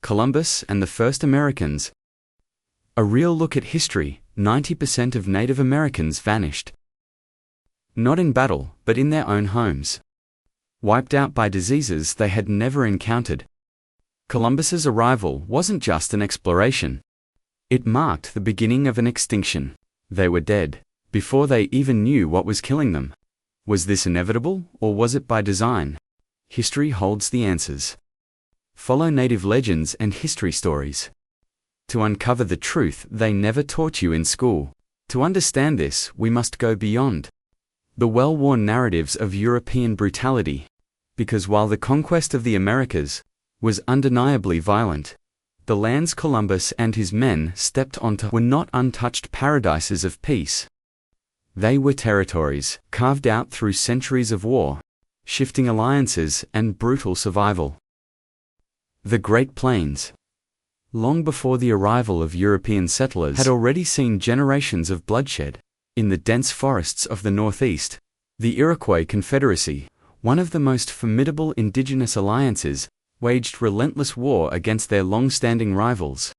Columbus and the First Americans. A real look at history. 90% of Native Americans vanished. Not in battle, but in their own homes. Wiped out by diseases they had never encountered. Columbus's arrival wasn't just an exploration. It marked the beginning of an extinction. They were dead before they even knew what was killing them. Was this inevitable, or was it by design? History holds the answers. Follow Native legends and history stories to uncover the truth they never taught you in school. To understand this, we must go beyond the well-worn narratives of European brutality. Because while the conquest of the Americas was undeniably violent, the lands Columbus and his men stepped onto were not untouched paradises of peace. They were territories carved out through centuries of war, shifting alliances, and brutal survival. The Great Plains, long before the arrival of European settlers, had already seen generations of bloodshed. In the dense forests of the Northeast, the Iroquois Confederacy, one of the most formidable indigenous alliances, waged relentless war against their long-standing rivals,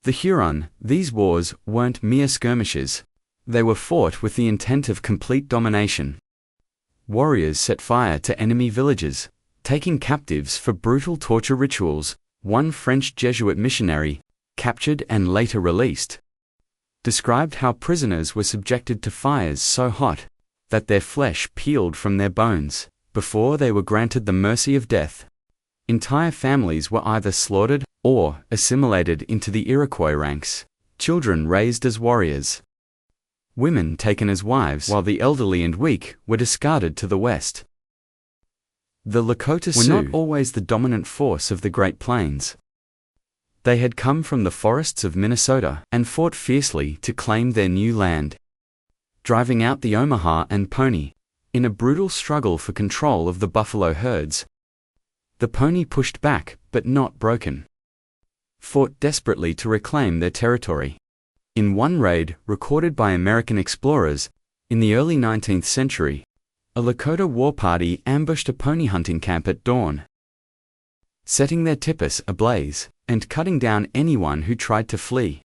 the Huron. These wars weren't mere skirmishes. They were fought with the intent of complete domination. Warriors set fire to enemy villages, taking captives for brutal torture rituals. One French Jesuit missionary, captured and later released, described how prisoners were subjected to fires so hot that their flesh peeled from their bones before they were granted the mercy of death. Entire families were either slaughtered or assimilated into the Iroquois ranks, children raised as warriors, women taken as wives, while the elderly and weak were discarded to the west. The Lakota Sioux were not always the dominant force of the Great Plains. They had come from the forests of Minnesota and fought fiercely to claim their new land, driving out the Omaha and Pony in a brutal struggle for control of the buffalo herds. The Pony pushed back, but not broken, fought desperately to reclaim their territory. In one raid, recorded by American explorers in the early 19th century, a Lakota war party ambushed a pony hunting camp at dawn, setting their tipis ablaze and cutting down anyone who tried to flee.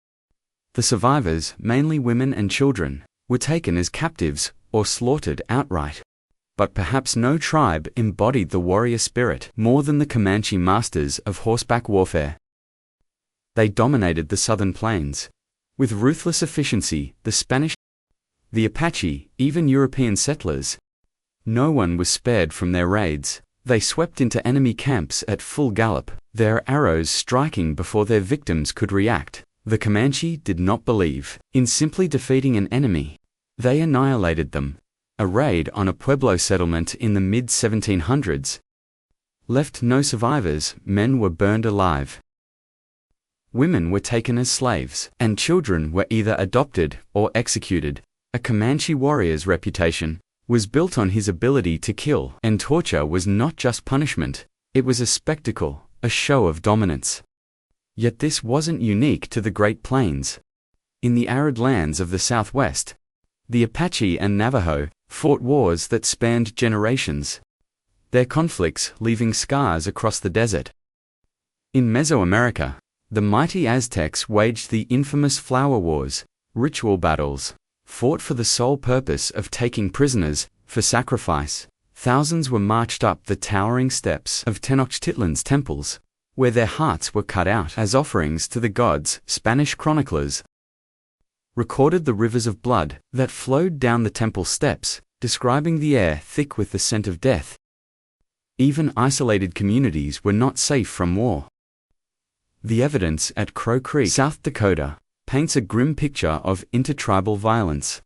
The survivors, mainly women and children, were taken as captives or slaughtered outright. But perhaps no tribe embodied the warrior spirit more than the Comanche masters of horseback warfare. They dominated the southern plains with ruthless efficiency. The Spanish, the Apache, even European settlers, no one was spared from their raids. They swept into enemy camps at full gallop, their arrows striking before their victims could react. The Comanche did not believe in simply defeating an enemy. They annihilated them. A raid on a Pueblo settlement in the mid-1700s left no survivors. Men were burned alive. Women were taken as slaves, and children were either adopted or executed. A Comanche warrior's reputation was built on his ability to kill, and torture was not just punishment, it was a spectacle, a show of dominance. Yet this wasn't unique to the Great Plains. In the arid lands of the Southwest, the Apache and Navajo fought wars that spanned generations, their conflicts leaving scars across the desert. In Mesoamerica, the mighty Aztecs waged the infamous Flower Wars, ritual battles, fought for the sole purpose of taking prisoners for sacrifice. Thousands were marched up the towering steps of Tenochtitlan's temples, where their hearts were cut out as offerings to the gods. Spanish chroniclers recorded the rivers of blood that flowed down the temple steps, describing the air thick with the scent of death. Even isolated communities were not safe from war. The evidence at Crow Creek, South Dakota, paints a grim picture of intertribal violence.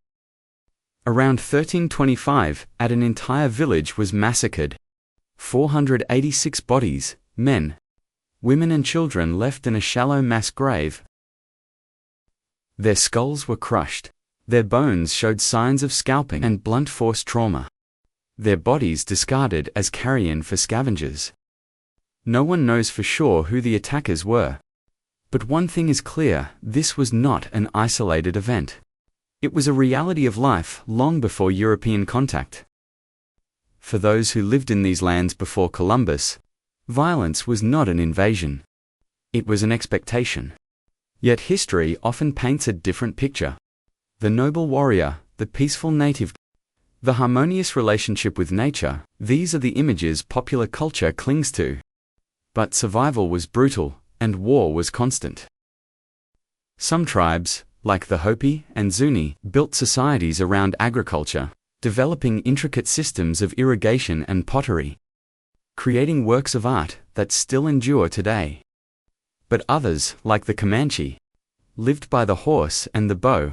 Around 1325, an entire village was massacred. 486 bodies, men, women and children left in a shallow mass grave. Their skulls were crushed. Their bones showed signs of scalping and blunt force trauma. Their bodies discarded as carrion for scavengers. No one knows for sure who the attackers were. But one thing is clear, this was not an isolated event. It was a reality of life long before European contact. For those who lived in these lands before Columbus, violence was not an invasion. It was an expectation. Yet history often paints a different picture. The noble warrior, the peaceful native, the harmonious relationship with nature, these are the images popular culture clings to. But survival was brutal, and war was constant. Some tribes, like the Hopi and Zuni, built societies around agriculture, developing intricate systems of irrigation and pottery, creating works of art that still endure today. But others, like the Comanche, lived by the horse and the bow.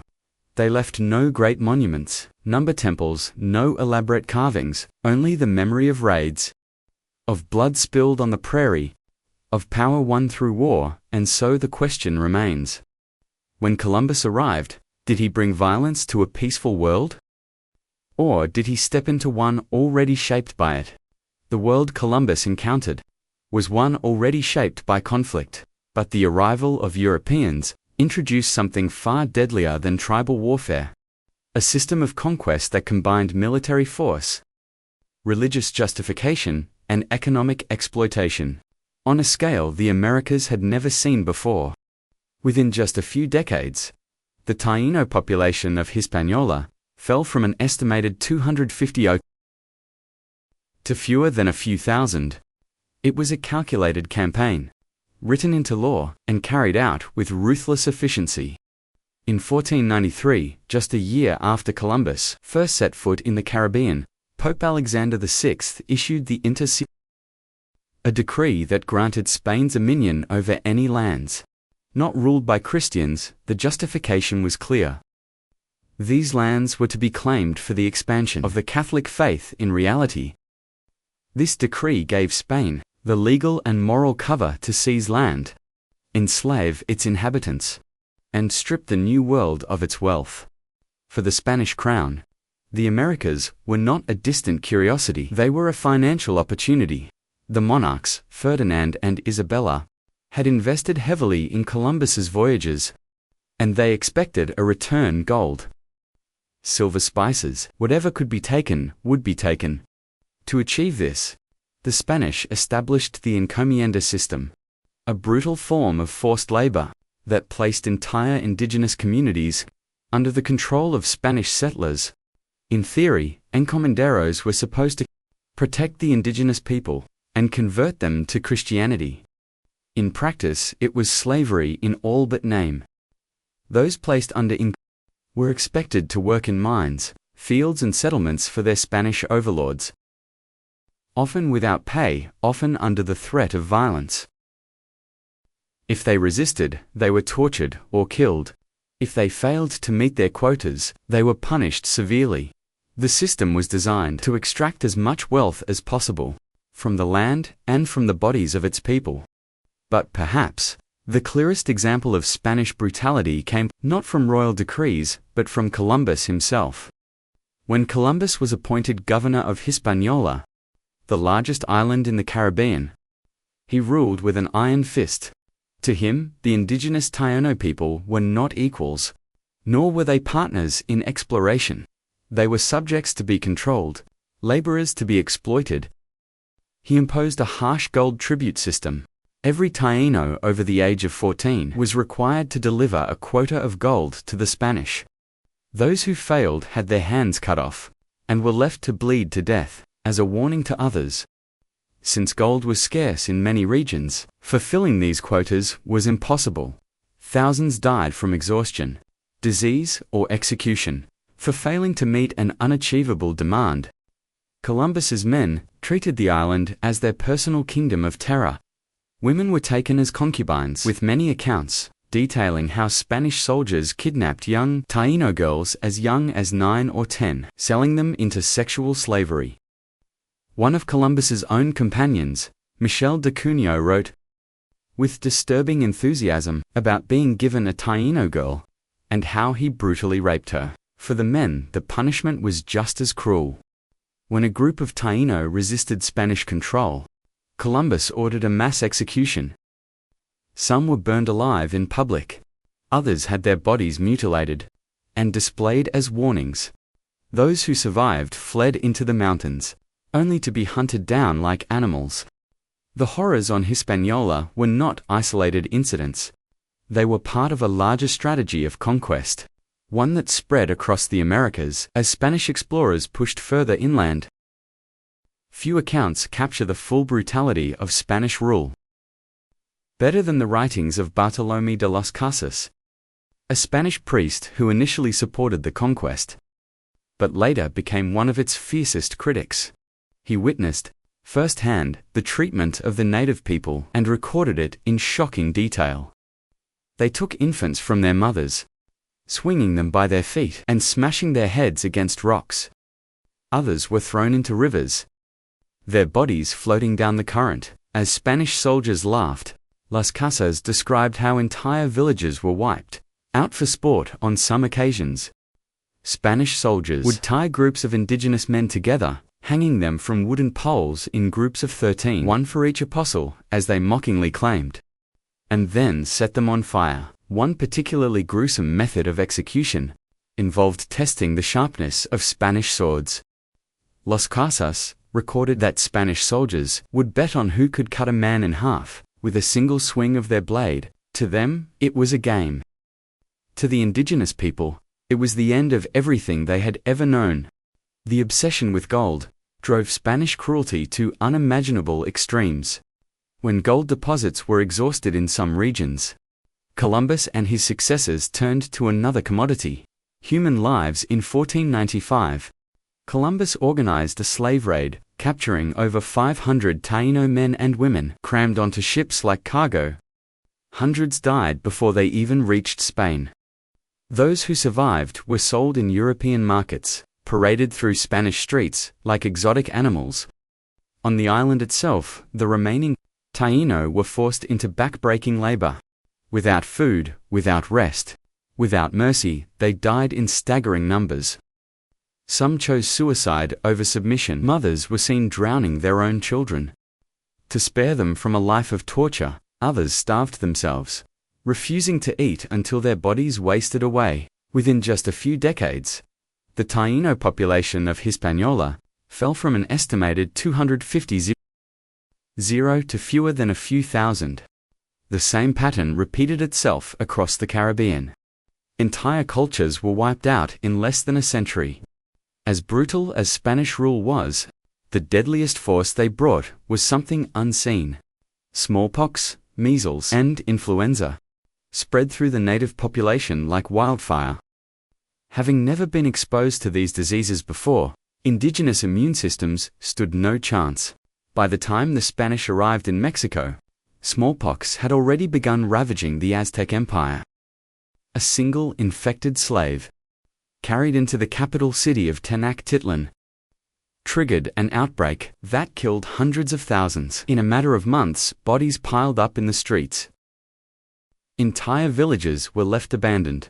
They left no great monuments, number temples, no elaborate carvings, only the memory of raids, of blood spilled on the prairie, of power won through war. And so the question remains: when Columbus arrived, did he bring violence to a peaceful world? Or did he step into one already shaped by it? The world Columbus encountered was one already shaped by conflict, but the arrival of Europeans introduced something far deadlier than tribal warfare: a system of conquest that combined military force, religious justification, and economic exploitation, on a scale the Americas had never seen before. Within just a few decades, the Taino population of Hispaniola fell from an estimated 250 to fewer than a few thousand. It was a calculated campaign, written into law and carried out with ruthless efficiency. In 1493, just a year after Columbus first set foot in the Caribbean, Pope Alexander VI issued the a decree that granted Spain dominion over any lands not ruled by Christians. The justification was clear. These lands were to be claimed for the expansion of the Catholic faith. In reality, this decree gave Spain the legal and moral cover to seize land, enslave its inhabitants, and strip the New World of its wealth. For the Spanish crown, the Americas were not a distant curiosity, they were a financial opportunity. The monarchs, Ferdinand and Isabella, had invested heavily in Columbus's voyages, and they expected a return: gold, silver, spices, whatever could be taken would be taken. To achieve this, the Spanish established the encomienda system, a brutal form of forced labor that placed entire indigenous communities under the control of Spanish settlers. In theory, encomenderos were supposed to protect the indigenous people and convert them to Christianity. In practice, it was slavery in all but name. Those placed under were expected to work in mines, fields and settlements for their Spanish overlords, often without pay, often under the threat of violence. If they resisted, they were tortured or killed. If they failed to meet their quotas, they were punished severely. The system was designed to extract as much wealth as possible from the land and from the bodies of its people. But perhaps the clearest example of Spanish brutality came not from royal decrees, but from Columbus himself. When Columbus was appointed governor of Hispaniola, the largest island in the Caribbean, he ruled with an iron fist. To him, the indigenous Taino people were not equals, nor were they partners in exploration. They were subjects to be controlled, laborers to be exploited. He imposed a harsh gold tribute system. Every Taino over the age of 14 was required to deliver a quota of gold to the Spanish. Those who failed had their hands cut off, and were left to bleed to death, as a warning to others. Since gold was scarce in many regions, fulfilling these quotas was impossible. Thousands died from exhaustion, disease, or execution, for failing to meet an unachievable demand. Columbus's men treated the island as their personal kingdom of terror. Women were taken as concubines, with many accounts detailing how Spanish soldiers kidnapped young Taino girls as young as 9 or 10, selling them into sexual slavery. One of Columbus's own companions, Michel de Cunha, wrote with disturbing enthusiasm about being given a Taino girl and how he brutally raped her. For the men, the punishment was just as cruel. When a group of Taino resisted Spanish control, Columbus ordered a mass execution. Some were burned alive in public. Others had their bodies mutilated and displayed as warnings. Those who survived fled into the mountains, only to be hunted down like animals. The horrors on Hispaniola were not isolated incidents. They were part of a larger strategy of conquest, one that spread across the Americas as Spanish explorers pushed further inland. Few accounts capture the full brutality of Spanish rule. Better than the writings of Bartolomé de las Casas, a Spanish priest who initially supported the conquest, but later became one of its fiercest critics. He witnessed, firsthand, the treatment of the native people and recorded it in shocking detail. They took infants from their mothers, swinging them by their feet and smashing their heads against rocks. Others were thrown into rivers, their bodies floating down the current. As Spanish soldiers laughed, Las Casas described how entire villages were wiped out for sport on some occasions. Spanish soldiers would tie groups of indigenous men together, hanging them from wooden poles in groups of 13, one for each apostle, as they mockingly claimed, and then set them on fire. One particularly gruesome method of execution involved testing the sharpness of Spanish swords. Las Casas recorded that Spanish soldiers would bet on who could cut a man in half with a single swing of their blade. To them, it was a game. To the indigenous people, it was the end of everything they had ever known. The obsession with gold drove Spanish cruelty to unimaginable extremes. When gold deposits were exhausted in some regions, Columbus and his successors turned to another commodity: human lives. In 1495, Columbus organized a slave raid, capturing over 500 Taino men and women crammed onto ships like cargo. Hundreds died before they even reached Spain. Those who survived were sold in European markets, paraded through Spanish streets like exotic animals. On the island itself, the remaining Taino were forced into back-breaking labor. Without food, without rest, without mercy, they died in staggering numbers. Some chose suicide over submission. Mothers were seen drowning their own children. To spare them from a life of torture, others starved themselves, refusing to eat until their bodies wasted away. Within just a few decades, the Taino population of Hispaniola fell from an estimated 250 to fewer than a few thousand. The same pattern repeated itself across the Caribbean. Entire cultures were wiped out in less than a century. As brutal as Spanish rule was, the deadliest force they brought was something unseen. Smallpox, measles, and influenza spread through the native population like wildfire. Having never been exposed to these diseases before, indigenous immune systems stood no chance. By the time the Spanish arrived in Mexico, smallpox had already begun ravaging the Aztec Empire. A single infected slave, carried into the capital city of Tenochtitlan, triggered an outbreak that killed hundreds of thousands. In a matter of months, bodies piled up in the streets. Entire villages were left abandoned.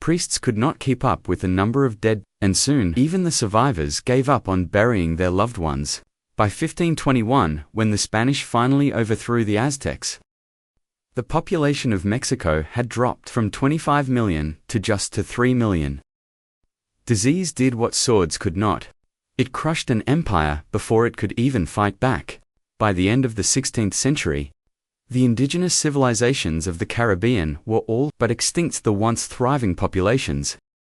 Priests could not keep up with the number of dead, and soon even the survivors gave up on burying their loved ones. By 1521, when the Spanish finally overthrew the Aztecs, the population of Mexico had dropped from 25 million to just 3 million. Disease did what swords could not. It crushed an empire before it could even fight back. By the end of the 16th century, the indigenous civilizations of the Caribbean were all but extinct. The once thriving populations